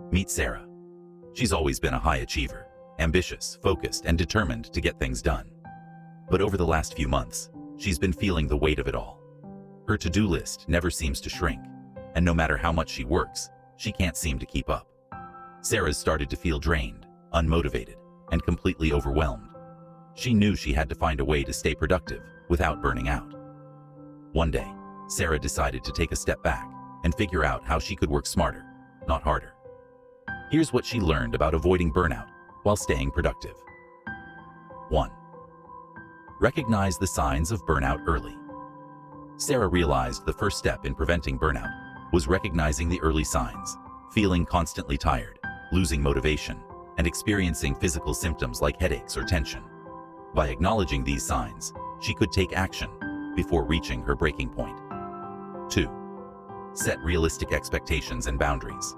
Meet Sarah. She's always been a high achiever, ambitious, focused, and determined to get things done. But over the last few months, she's been feeling the weight of it all. Her to-do list never seems to shrink, and no matter how much she works, she can't seem to keep up. Sarah's started to feel drained, unmotivated, and completely overwhelmed. She knew she had to find a way to stay productive without burning out. One day, Sarah decided to take a step back and figure out how she could work smarter, not harder. Here's what she learned about avoiding burnout while staying productive. 1. Recognize the signs of burnout early. Sarah realized the first step in preventing burnout was recognizing the early signs: feeling constantly tired, losing motivation, and experiencing physical symptoms like headaches or tension. By acknowledging these signs, she could take action before reaching her breaking point. 2. Set realistic expectations and boundaries.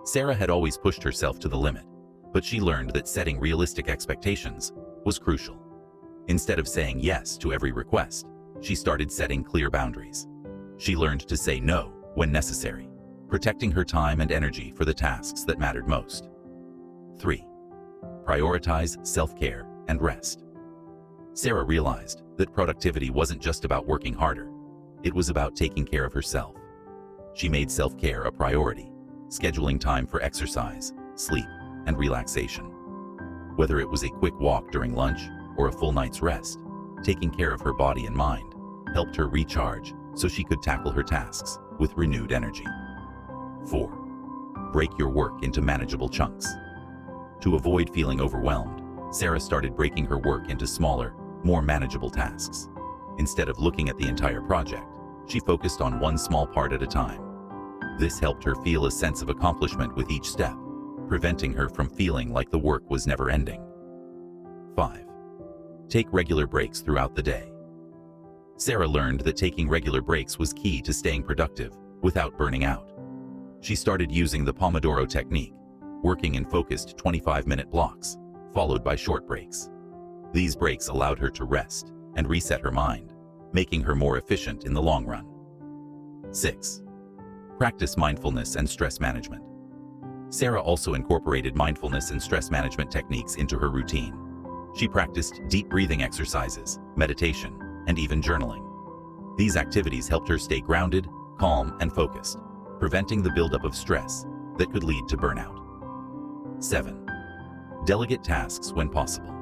Sarah had always pushed herself to the limit, but she learned that setting realistic expectations was crucial. Instead of saying yes to every request, she started setting clear boundaries. She learned to say no when necessary, protecting her time and energy for the tasks that mattered most. 3. Prioritize self-care and rest. Sarah realized that productivity wasn't just about working harder. It was about taking care of herself. She made self-care a priority, scheduling time for exercise, sleep, and relaxation. Whether it was a quick walk during lunch or a full night's rest, taking care of her body and mind helped her recharge so she could tackle her tasks with renewed energy. 4. Break your work into manageable chunks. To avoid feeling overwhelmed, Sarah started breaking her work into smaller, more manageable tasks. Instead of looking at the entire project, she focused on one small part at a time. This helped her feel a sense of accomplishment with each step, preventing her from feeling like the work was never ending. 5. Take regular breaks throughout the day. Sarah learned that taking regular breaks was key to staying productive without burning out. She started using the Pomodoro technique, working in focused 25-minute blocks, followed by short breaks. These breaks allowed her to rest and reset her mind, making her more efficient in the long run. 6. Practice mindfulness and stress management. Sarah also incorporated mindfulness and stress management techniques into her routine. She practiced deep breathing exercises, meditation, and even journaling. These activities helped her stay grounded, calm, and focused, preventing the buildup of stress that could lead to burnout. 7. Delegate tasks when possible.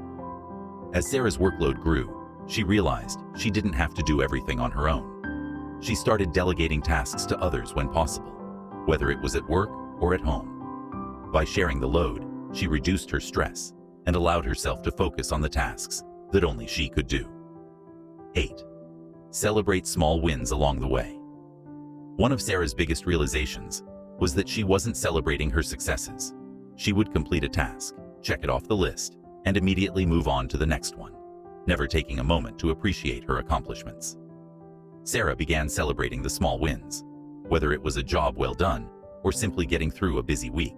As Sarah's workload grew, she realized she didn't have to do everything on her own. She started delegating tasks to others when possible, whether it was at work or at home. By sharing the load, she reduced her stress and allowed herself to focus on the tasks that only she could do. 8. Celebrate small wins along the way. One of Sarah's biggest realizations was that she wasn't celebrating her successes. She would complete a task, check it off the list, and immediately move on to the next one, never taking a moment to appreciate her accomplishments. Sarah began celebrating the small wins, whether it was a job well done or simply getting through a busy week.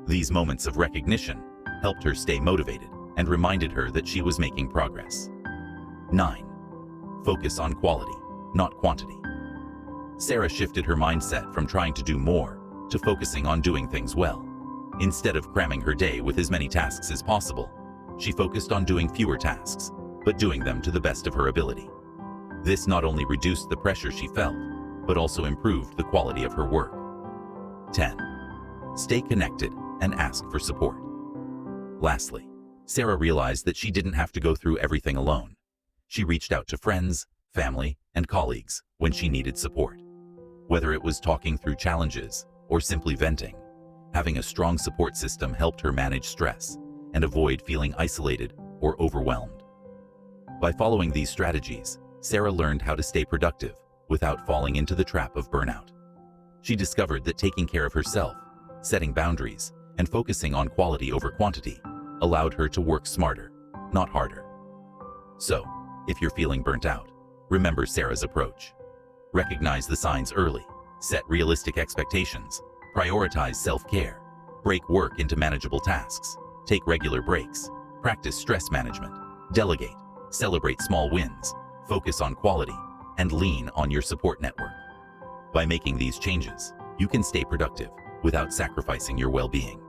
These moments of recognition helped her stay motivated and reminded her that she was making progress. 9. Focus on quality, not quantity. Sarah shifted her mindset from trying to do more to focusing on doing things well. Instead of cramming her day with as many tasks as possible, she focused on doing fewer tasks, but doing them to the best of her ability. This not only reduced the pressure she felt, but also improved the quality of her work. 10. Stay connected and ask for support. Lastly, Sarah realized that she didn't have to go through everything alone. She reached out to friends, family, and colleagues when she needed support. Whether it was talking through challenges or simply venting, having a strong support system helped her manage stress and avoid feeling isolated or overwhelmed. By following these strategies, Sarah learned how to stay productive without falling into the trap of burnout. She discovered that taking care of herself, setting boundaries, and focusing on quality over quantity allowed her to work smarter, not harder. So, if you're feeling burnt out, remember Sarah's approach. Recognize the signs early, set realistic expectations, prioritize self-care, break work into manageable tasks, take regular breaks, practice stress management, delegate, celebrate small wins, focus on quality, and lean on your support network. By making these changes, you can stay productive without sacrificing your well-being.